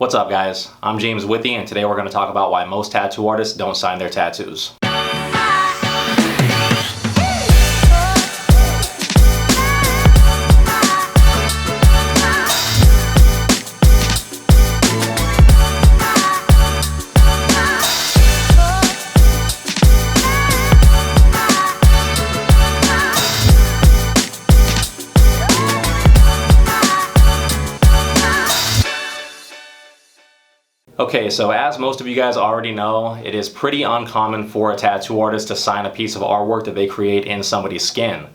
What's up, guys? I'm James Withy, and today we're going to talk about why most tattoo artists don't sign their tattoos. Okay, so as most of you guys already know, it is pretty uncommon for a tattoo artist to sign a piece of artwork that they create in somebody's skin.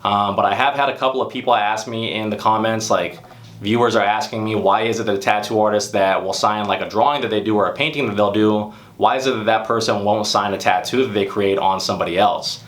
But I have had a couple of people ask me in the comments, like viewers are asking me, why is it that a tattoo artist that will sign like a drawing that they do or a painting that they'll do, why is it that that person won't sign a tattoo that they create on somebody else?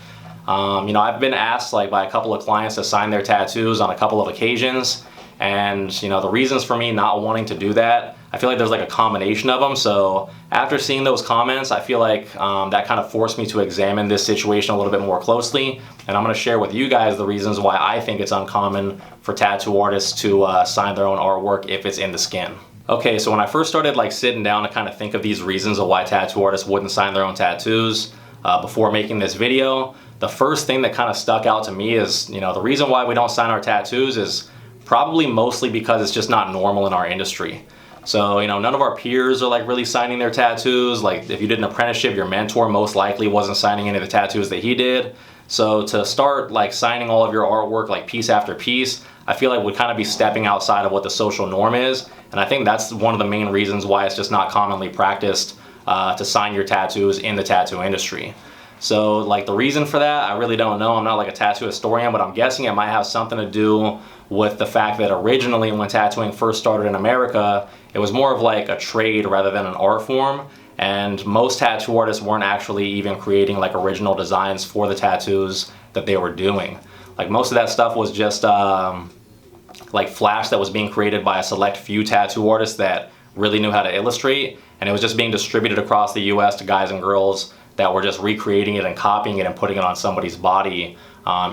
I've been asked like by a couple of clients to sign their tattoos on a couple of occasions. And the reasons for me not wanting to do that, I feel like there's like a combination of them. So after seeing those comments, I feel like that kind of forced me to examine this situation a little bit more closely. And I'm going to share with you guys the reasons why I think it's uncommon for tattoo artists to sign their own artwork if it's in the skin. Okay, so when I first started like sitting down to kind of think of these reasons of why tattoo artists wouldn't sign their own tattoos before making this video, the first thing that kind of stuck out to me is, the reason why we don't sign our tattoos is probably mostly because it's just not normal in our industry. So, none of our peers are like really signing their tattoos. Like if you did an apprenticeship, your mentor most likely wasn't signing any of the tattoos that he did. So to start like signing all of your artwork like piece after piece, I feel like would kind of be stepping outside of what the social norm is. And I think that's one of the main reasons why it's just not commonly practiced to sign your tattoos in the tattoo industry. So like the reason for that, I really don't know. I'm not like a tattoo historian, but I'm guessing it might have something to do with the fact that originally when tattooing first started in America, it was more of like a trade rather than an art form. And most tattoo artists weren't actually even creating like original designs for the tattoos that they were doing. Like most of that stuff was just like flash that was being created by a select few tattoo artists that really knew how to illustrate. And it was just being distributed across the US to guys and girls that were just recreating it and copying it and putting it on somebody's body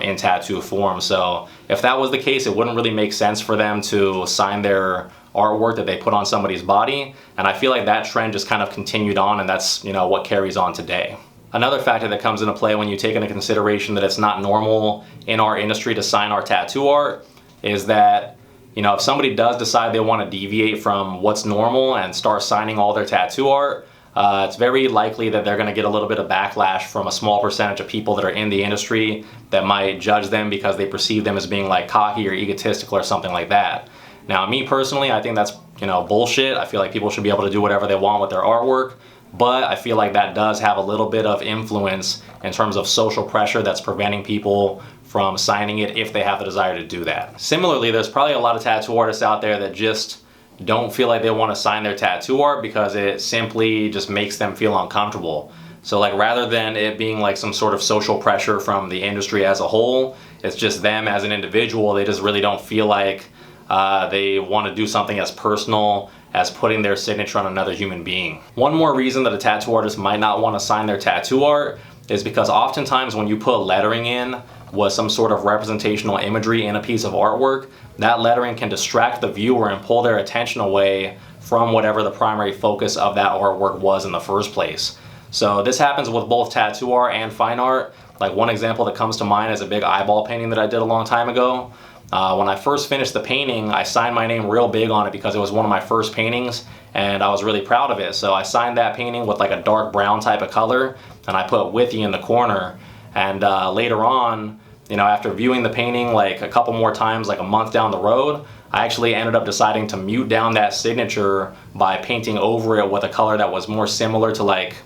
in tattoo form. So if that was the case, it wouldn't really make sense for them to sign their artwork that they put on somebody's body. And I feel like that trend just kind of continued on, and that's what carries on today. Another factor that comes into play when you take into consideration that it's not normal in our industry to sign our tattoo art is that if somebody does decide they want to deviate from what's normal and start signing all their tattoo art, it's very likely that they're going to get a little bit of backlash from a small percentage of people that are in the industry that might judge them because they perceive them as being like cocky or egotistical or something like that. Now, me personally, I think that's bullshit. I feel like people should be able to do whatever they want with their artwork, but I feel like that does have a little bit of influence in terms of social pressure that's preventing people from signing it if they have the desire to do that. Similarly, there's probably a lot of tattoo artists out there that just don't feel like they want to sign their tattoo art because it simply just makes them feel uncomfortable. So like rather than it being like some sort of social pressure from the industry as a whole, it's just them as an individual. They just really don't feel like they want to do something as personal as putting their signature on another human being. One more reason that a tattoo artist might not want to sign their tattoo art is because oftentimes when you put lettering in with some sort of representational imagery in a piece of artwork, that lettering can distract the viewer and pull their attention away from whatever the primary focus of that artwork was in the first place. So this happens with both tattoo art and fine art. Like one example that comes to mind is a big eyeball painting that I did a long time ago. When I first finished the painting, I signed my name real big on it because it was one of my first paintings and I was really proud of it. So I signed that painting with like a dark brown type of color and I put Withy in the corner. And later on, after viewing the painting like a couple more times, like a month down the road, I actually ended up deciding to mute down that signature by painting over it with a color that was more similar to like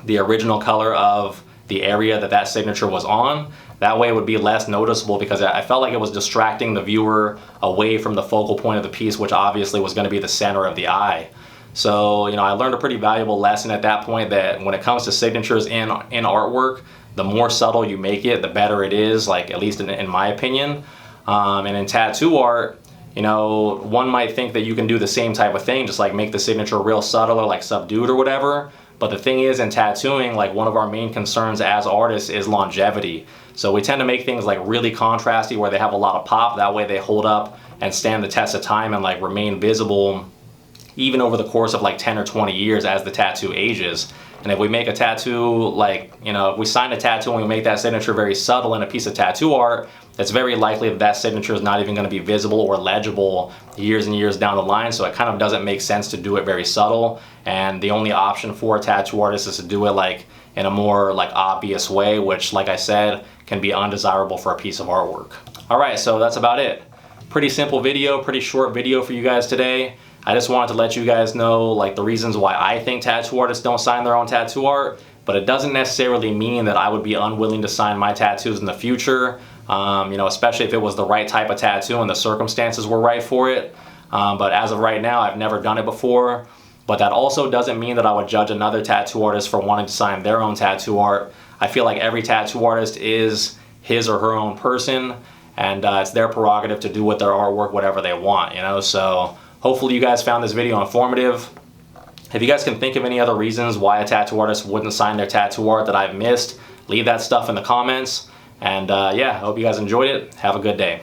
the original color of the area that that signature was on. That way it would be less noticeable because I felt like it was distracting the viewer away from the focal point of the piece, which obviously was going to be the center of the eye. So, I learned a pretty valuable lesson at that point that when it comes to signatures in artwork, the more subtle you make it, the better it is, like at least in my opinion. And in tattoo art, one might think that you can do the same type of thing, just like make the signature real subtle or like subdued or whatever. But the thing is, in tattooing, like one of our main concerns as artists is longevity. So we tend to make things like really contrasty where they have a lot of pop. That way they hold up and stand the test of time and like remain visible even over the course of like 10 or 20 years as the tattoo ages. And if we make a tattoo, like, you know, if we sign a tattoo and we make that signature very subtle in a piece of tattoo art, it's very likely that that signature is not even going to be visible or legible years and years down the line. So it kind of doesn't make sense to do it very subtle. And the only option for a tattoo artist is to do it like in a more like obvious way, which, like I said, can be undesirable for a piece of artwork. All right, so that's about it. Pretty simple video, pretty short video for you guys today. I just wanted to let you guys know like the reasons why I think tattoo artists don't sign their own tattoo art, but it doesn't necessarily mean that I would be unwilling to sign my tattoos in the future, you know, especially if it was the right type of tattoo and the circumstances were right for it. But as of right now, I've never done it before. But that also doesn't mean that I would judge another tattoo artist for wanting to sign their own tattoo art. I feel like every tattoo artist is his or her own person, and it's their prerogative to do with their artwork whatever they want, you know. So hopefully you guys found this video informative. If you guys can think of any other reasons why a tattoo artist wouldn't sign their tattoo art that I've missed, leave that stuff in the comments. And yeah, I hope you guys enjoyed it. Have a good day.